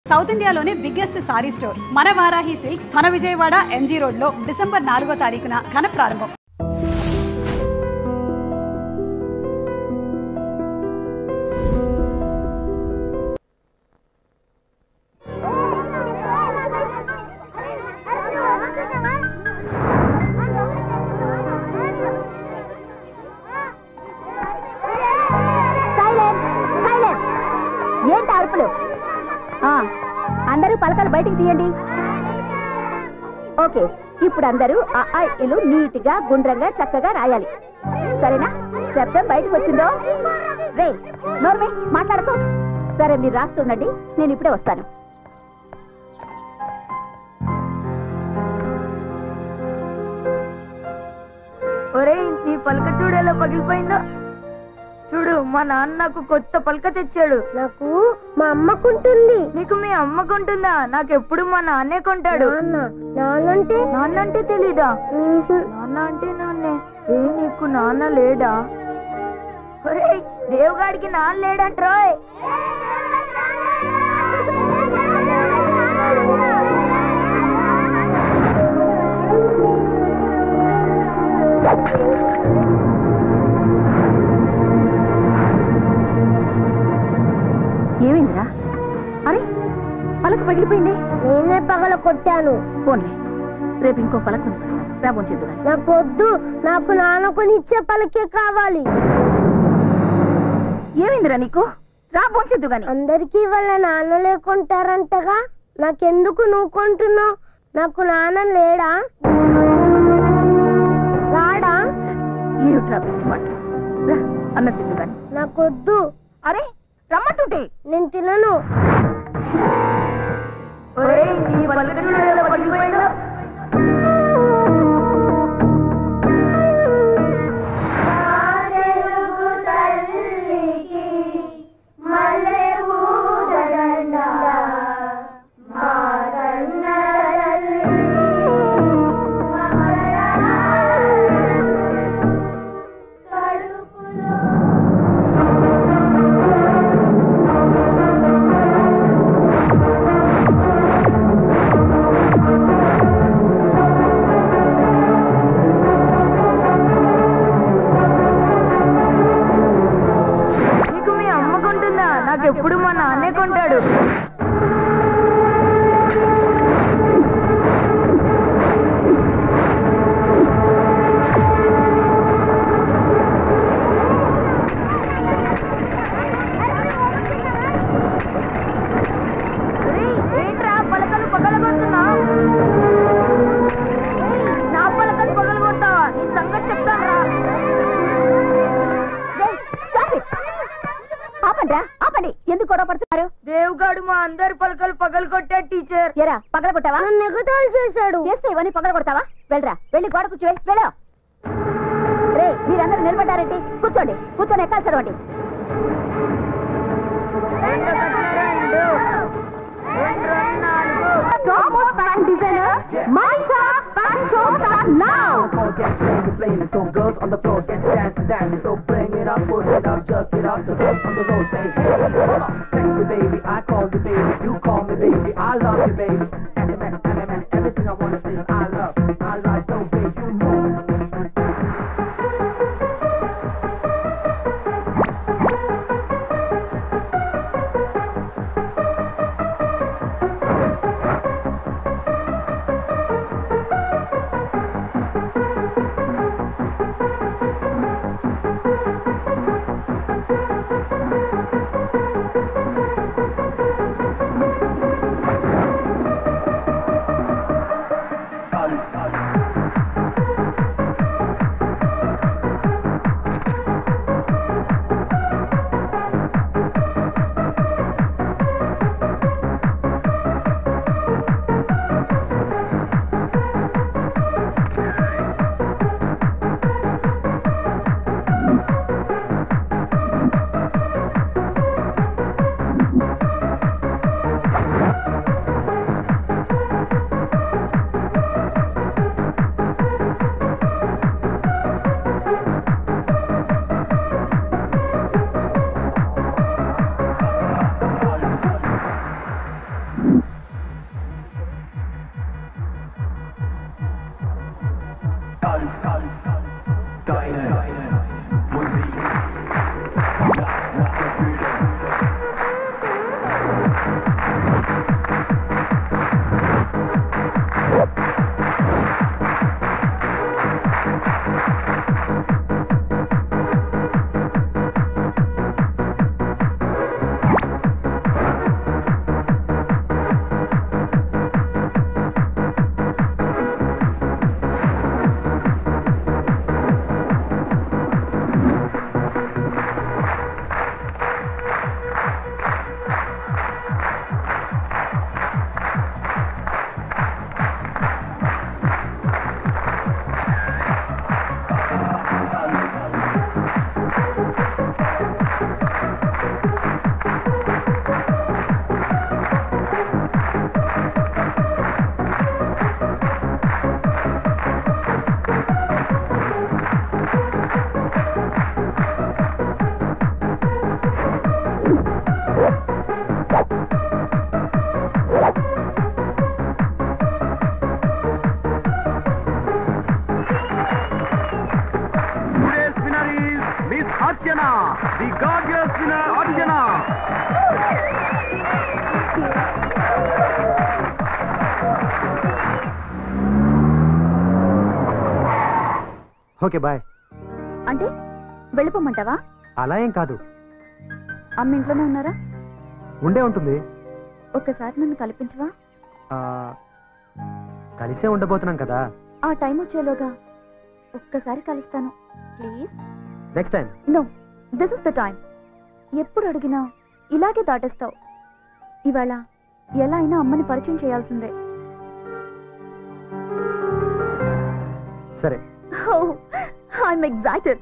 South ఇండియాలోనే biggest sorry store మన Varahi silks మన విజయవాడ ఎంజీ రోడ్ లో డిసెంబర్ 4వ తారీఖున ఘన ప్రారంభం. అందరూ పలకలు బయటికి తీయండి. ఓకే, ఇప్పుడు అందరూ ఆ ఇల్లు నీట్ గా గుండ్రంగా చక్కగా రాయాలి. సరేనా? శబ్దం బయటకు వచ్చిందో రే నోర్మే మాట్లాడకు. సరే, మీరు రాస్తుండండి, నేను ఇప్పుడే వస్తాను. ఒరే, నీ పలక చూడేలా పగిలిపోయిందో. చూడు, మా నాన్న నాకు కొత్త పలక తెచ్చాడు. నాకు మా అమ్మకుంటుంది. నీకు మీ అమ్మకుంటుందా? నాకెప్పుడు మా నాన్నే కొంటాడు. నాన్నంటే తెలీదా? నాన్న అంటే నాన్నే. నీకు నాన్న లేడా? దేవుగాడికి నాన్న లేడంట్రోయ్. ఏమైందిరా? అరే, పలక పగిలిపోయింది. నేనే పగల కొట్టాను. పోన్లే, రేపు ఇంకో పలక రాబోంచేద్దు. నాకు వద్దు, నాకు నాన్నకుని ఇచ్చే పలకే కావాలి. ఏమైందిరా నీకు? రాబోంచేద్దు గాని. అందరికీ వాళ్ళ నాన్న లేకుంటారంటగా, నాకెందుకు నువ్వు కొంటున్నావు? నాకు నాన్న లేడా? రాడా? ఏమిట్రా పిచ్చి మాట? అన్న తిందు గాని. నాకొద్దు. అరే, రమ్మంటుంటే నేను తినను. నాకెప్పుడు మా నాన్నే కొంటాడు. ఏంట్రా పలకలు పగలగొడుతున్నావు? నా పలకలు పగలగొడతావా? నీ సంగతి చెప్తాను రా. ఆపండి, ఎందుకు గొడవ పడుతున్నారు? దేవుగాడు మా అందరి పలకలు పగలు కొట్టాడు టీచర్. ఎరా, పగల కొట్టావా? ఎగతాళి చేశాడు. చేస్తే ఇవన్నీ పగల కొడతావా? వెళ్ళరా, వెళ్ళి గోడ కూర్చో. వెళ్ళా రే, మీరందరూ నిలబడ్డారేంటి? కూర్చోండి, కూర్చొని ఎక్కాలి చదవండి. So girls on the floor, get dancing, so bring it up, put it up, jerk it up, so dance on the road, say hey, text me baby, I call you baby, you call me baby, I love you baby, SMS, everything I wanna say is I love, I like, don't say you know. Okay bye. అంటే వెళ్ళిపోమంటావా? అలా ఏం కాదు. అమ్మ ఇంట్లోనే ఉన్నారా? ఉండే ఉంటుంది. ఒక్కసారి నన్ను కల్పించవా? కలిసే ఉండబోతున్నాం కదా. ఆ టైం వచ్చేలోగా ఒక్కసారి కలుస్తాను please. Next time. No, this is the time. ఎప్పుడు అడిగినా ఇలాగే దాటేస్తావు. ఇవాళ ఎలా అయినా అమ్మని పరిచయం చేయాల్సిందే. సరే. I'm excited.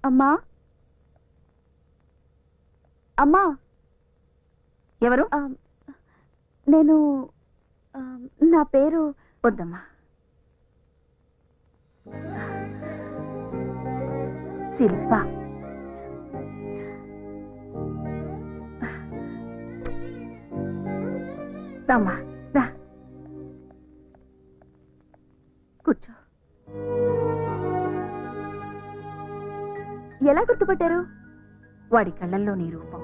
అమ్మా, అమ్మా. ఎవరు? నేను నా పేరు వద్దమ్మా. శిల్ప. రామ్మా, రా కూర్చో. ఎలా గుర్తుపట్టారు? వాడి కళ్ళల్లో నీ రూపం,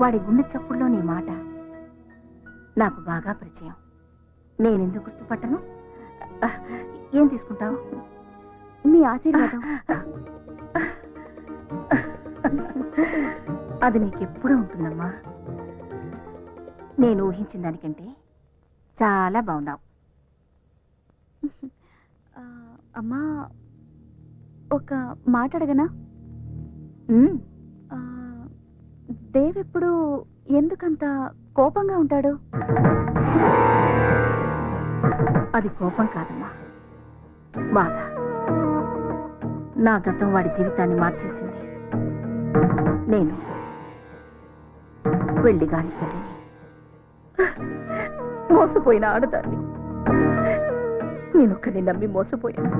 వాడి గుండె చప్పుల్లో నీ మాట నాకు బాగా పరిచయం. నేనెందుకు గుర్తుపట్టను? ఏం తీసుకుంటావు? మీ ఆశీర్వాదం. అది నీకెప్పుడూ ఉంటుందమ్మా. నేను ఊహించిన దానికంటే చాలా బాగున్నావు. అమ్మా, ఒక మాట అడగనా? దేవ్ ఎప్పుడు ఎందుకంత కోపంగా ఉంటాడు? అది కోపం కాదమ్మా, బాధ. నా గతం వాడి జీవితాన్ని మార్చేసింది. నేను వెళ్ళి గాని తల్లిని, మోసపోయిన ఆడదాన్ని. నేనొక్కడిని నమ్మి మోసపోయాను.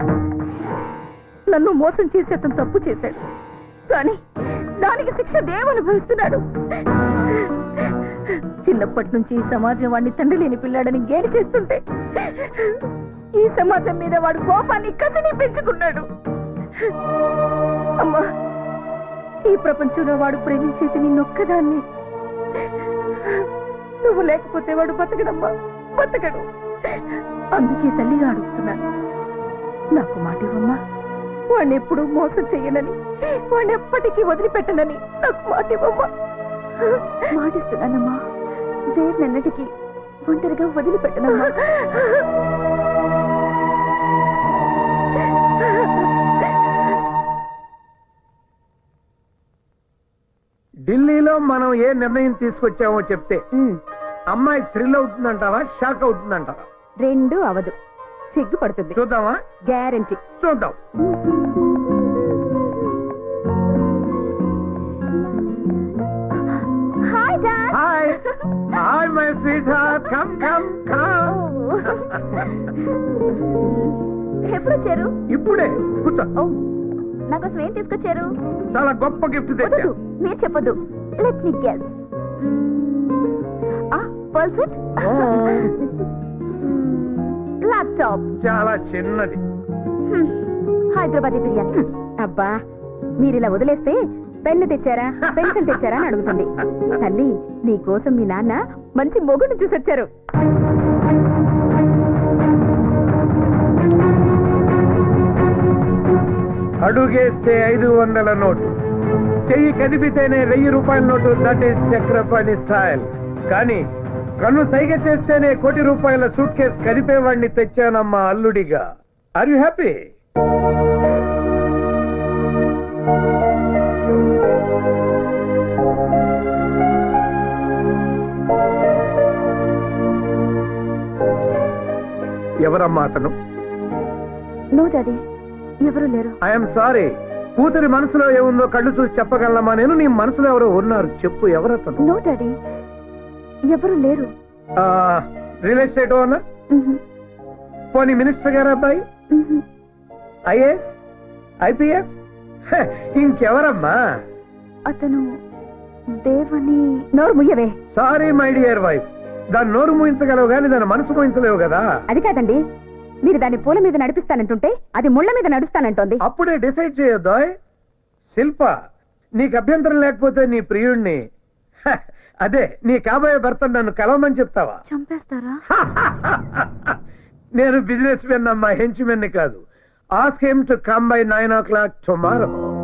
నన్ను మోసం చేసి అతను తప్పు చేశాడు, కానీ దానికి శిక్ష దేవ్ అనుభవిస్తున్నాడు. చిన్నప్పటి నుంచి ఈ సమాజం వాడిని తండ్రి లేని పిల్లాడని గేలి చేస్తుంటే ఈ సమాజం మీద వాడు కోపాన్ని కసిని పెంచుకున్నాడు. అమ్మా, ఈ ప్రపంచంలో వాడు ప్రేమించేది నిన్నొక్కదాన్ని. నువ్వు లేకపోతే వాడు బతకడమ్మా, బతకడు. అందుకే తల్లిగా అడుగుతున్నాను, నాకు మాట ఇవ్వమ్మా. వాడిని ఎప్పుడు మోసం చెయ్యనని, వాడిని ఎప్పటికీ వదిలిపెట్టనని నాకు మాట ఇవ్వమ్మా. మాటిస్తున్నానమ్మా, దేవ్ నన్నటికి ఒంటరిగా వదిలిపెట్టనమ్మా. ఢిల్లీలో మనం ఏ నిర్ణయం తీసుకొచ్చామో చెప్తే అమ్మాయి థ్రిల్ అవుతుందంటావా, షాక్ అవుతుందంటావా? రెండు అవదు, సిగ్గుపడుతుంది. చూద్దామా? గ్యారంటీ. చూద్దాం. Hi dad. Hi hi my sweet heart, come come come. ఎప్పుడు వచ్చారు? ఇప్పుడే. కూర్చో. నాకోసం ఏం తీసుకొచ్చారు? చాలా గొప్ప గిఫ్ట్ తెచ్చా. మీరు చెప్పొద్దు. Let me guess. పల్సెట్, ల్యాప్టాప్. చాలా చిన్నది. హైదరాబాదీ బిర్యానీ. అబ్బా, మీరు ఇలా వదిలేస్తే పెన్ను తెచ్చారా, పెన్సిల్ తెచ్చారా అని అడుగుతుంది. తల్లి, నీ కోసం మీ నాన్న మంచి మొగుడు చూసొచ్చారు. అడుగేస్తే 500 నోటు, చెయ్యి కదిపితేనే 1000 రూపాయల note. That is Chakrapani style. కానీ కన్ను సైగ చేస్తేనే 1 కోటి రూపాయల సూట్ కేసు కదిపేవాడిని తెచ్చానమ్మా అల్లుడిగా. Are you happy? ఎవరమ్మా అతను? నో డాడీ, ఎవరు లేరు. I'm sorry. కూతురి మనసులో ఏముందో కళ్ళు చూసి చెప్పగలమా నేను? నీ మనసులో ఎవరో ఉన్నారు, చెప్పు. ఎవరతను? నో డాడీ, ఎవరు లేరు. Real estate owner? పోనీ మినిస్టర్ గారు అబ్బాయి? IAS, IPS? ఇంకెవరమ్మా? అతను దేవని. నోరు ముయ్యవే. సారీ మై డియర్ వైఫ్, దాని నోరు మూయించగలవు కానీ దాని మనసు మూయించలేవు కదా. అది కాదండి, మీరు దాన్ని పూల మీద నడిపిస్తానంటుంటే అది ముళ్ళ మీద నడుస్తానంటోంది. అప్పుడే డిసైడ్ చేయొద్దా? శిల్ప, నీకు అభ్యంతరం లేకపోతే నీ ప్రియుణ్ణి అదే నీ కాబోయే భర్త నన్ను కలవమని చెప్తావా? చంపేస్తారా? నేను బిజినెస్ మెన్ అమ్మా, హెంచ్మెన్ కాదు. Ask him to come by 9 o'clock tomorrow.